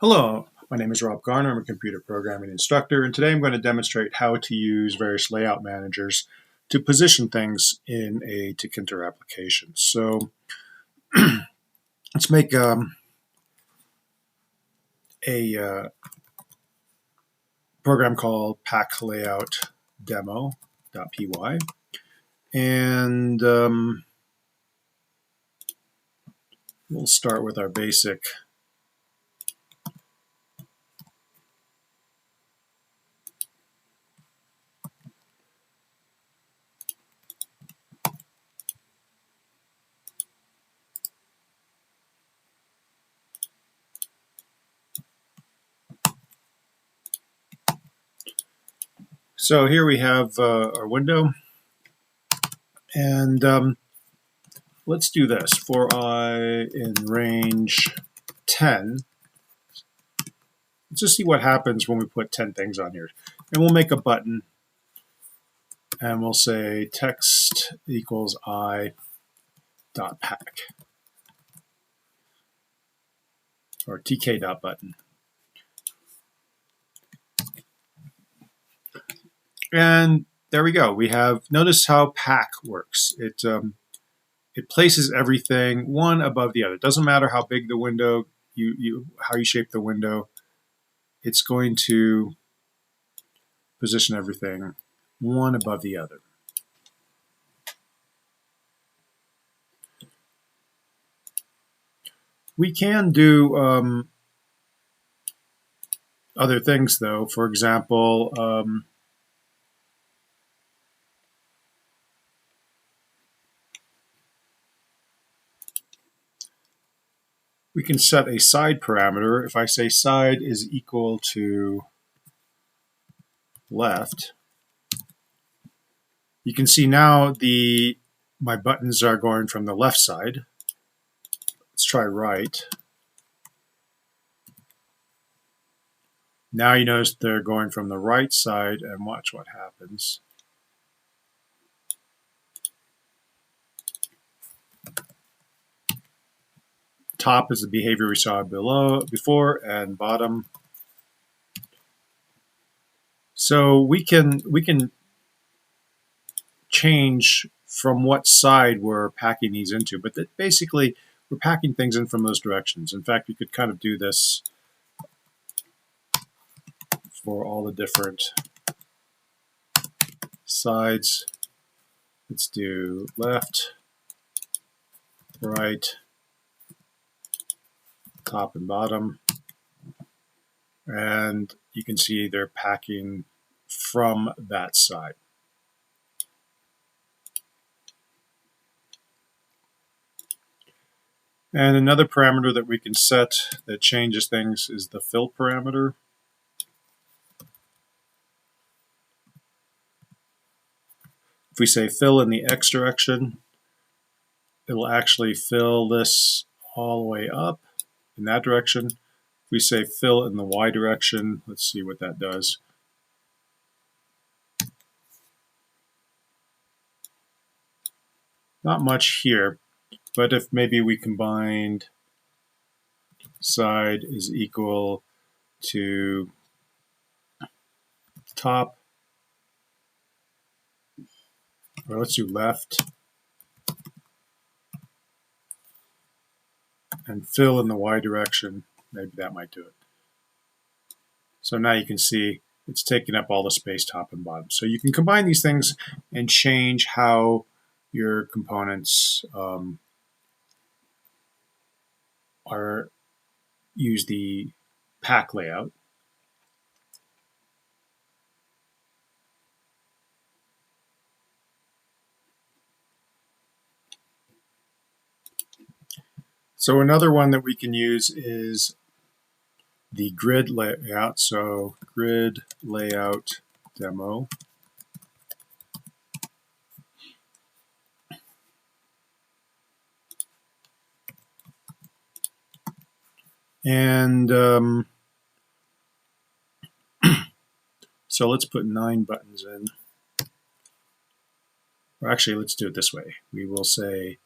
Hello, my name is Rob Garner. I'm a computer programming instructor, and today I'm going to demonstrate how to use various layout managers to position things in a Tkinter application. So let's make a program called packlayout.demo.py, and we'll start with our basic So here we have our window, and let's do this. For I in range 10, let's just see what happens when we put 10 things on here. And we'll make a button, and we'll say text equals I dot pack, or tk dot button. And there we go. We have, notice how pack works. It places everything one above the other. It doesn't matter how big the window, how you shape the window. It's going to position everything one above the other. We can do other things, though. For example, we can set a side parameter. If I say side is equal to left, you can see now my buttons are going from the left side. Let's try right. Now you notice they're going from the right side, and watch what happens. Top is the behavior we saw before, and bottom. So we can change from what side we're packing these into, but basically we're packing things in from those directions. In fact, you could kind of do this for all the different sides. Let's do left, right, top and bottom, and you can see they're packing from that side. And another parameter that we can set that changes things is the fill parameter. If we say fill in the X direction, it'll actually fill this all the way up in that direction. If we say fill in the Y direction, let's see what that does. Not much here, but if maybe we combined side is equal to top, or let's do left, and fill in the Y direction, maybe that might do it. So now you can see it's taking up all the space top and bottom. So you can combine these things and change how your components use the pack layout. So another one that we can use is the grid layout. So grid layout demo. And so let's put 9 buttons in. Or actually, let's do it this way. We will say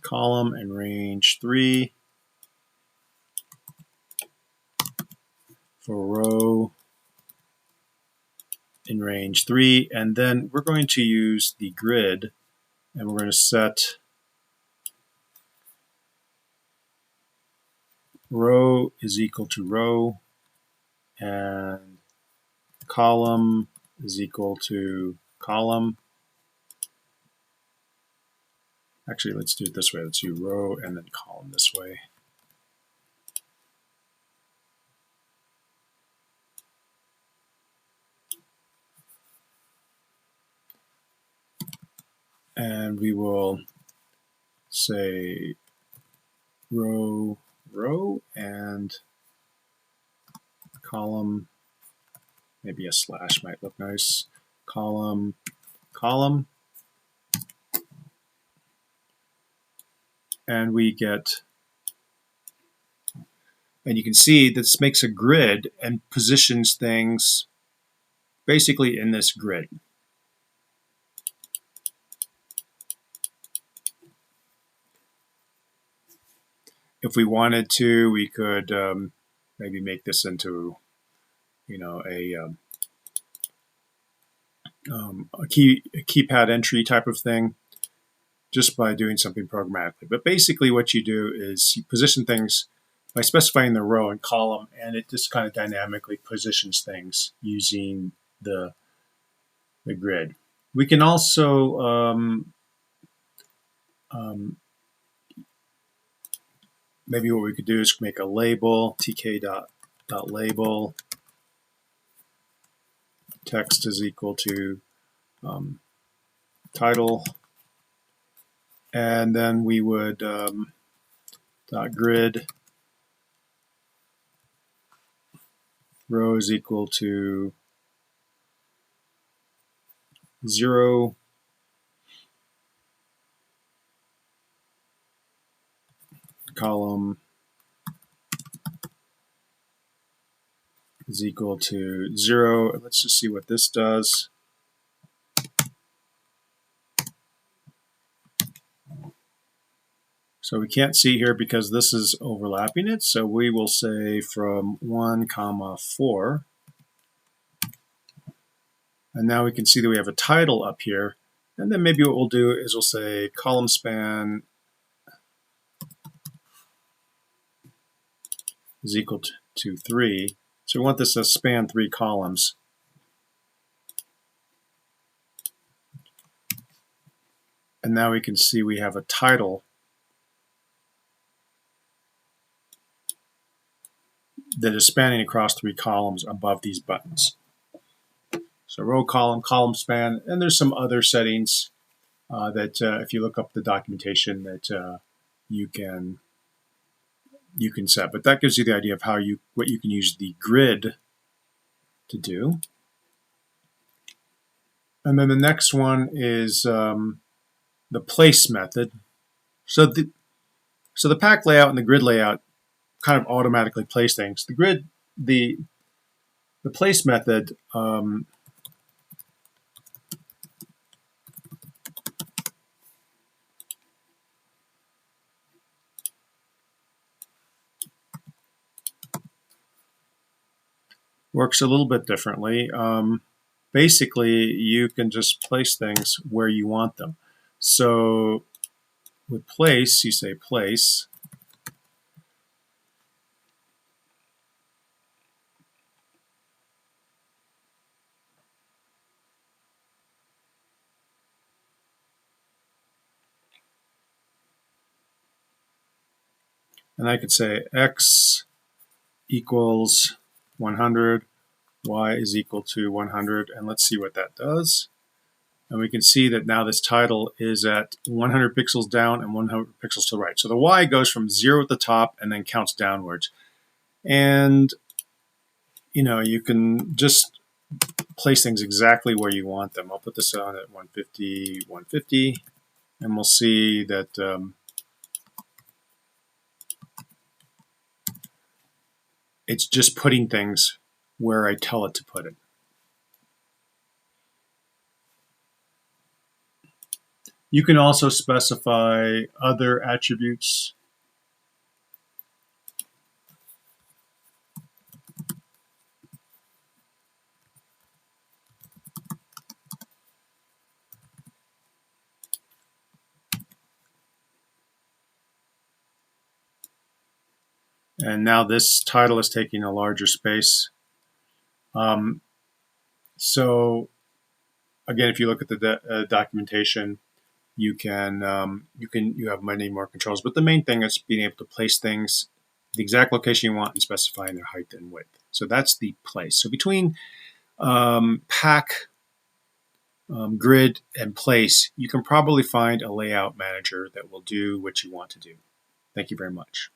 column and range 3, for row in range 3, and then we're going to use the grid, and we're going to set row is equal to row, and column is equal to column. Actually, let's do it this way. Let's do row and then column this way. And we will say row, row, and column. Maybe a slash might look nice. Column, column. And we get, and you can see this makes a grid and positions things basically in this grid. If we wanted to, we could maybe make this into, you know, a keypad entry type of thing, just by doing something programmatically. But basically what you do is you position things by specifying the row and column, and it just kind of dynamically positions things using the grid. We can also maybe what we could do is make a label, tk.label, text is equal to title, and then we would .grid row is equal to 0, column is equal to 0. Let's just see what this does. So we can't see here because this is overlapping it. So we will say from 1, 4. And now we can see that we have a title up here. And then maybe what we'll do is we'll say column span is equal to 3. So we want this to span 3 columns. And now we can see we have a title that is spanning across 3 columns above these buttons. So row, column, column span, and there's some other settings that if you look up the documentation that you can set. But that gives you the idea of what you can use the grid to do. And then the next one is the place method. So the pack layout and the grid layout kind of automatically place things. The grid, the place method works a little bit differently. Basically, you can just place things where you want them. So with place, you say place. And I could say x equals 100, y is equal to 100, and let's see what that does. And we can see that now this title is at 100 pixels down and 100 pixels to the right. So the y goes from 0 at the top and then counts downwards. And you know, you can just place things exactly where you want them. I'll put this on at 150, 150, and we'll see that it's just putting things where I tell it to put it. You can also specify other attributes. And now this title is taking a larger space. So again, if you look at the documentation, you have many more controls. But the main thing is being able to place things the exact location you want and specifying their height and width. So that's the place. So between pack, grid, and place, you can probably find a layout manager that will do what you want to do. Thank you very much.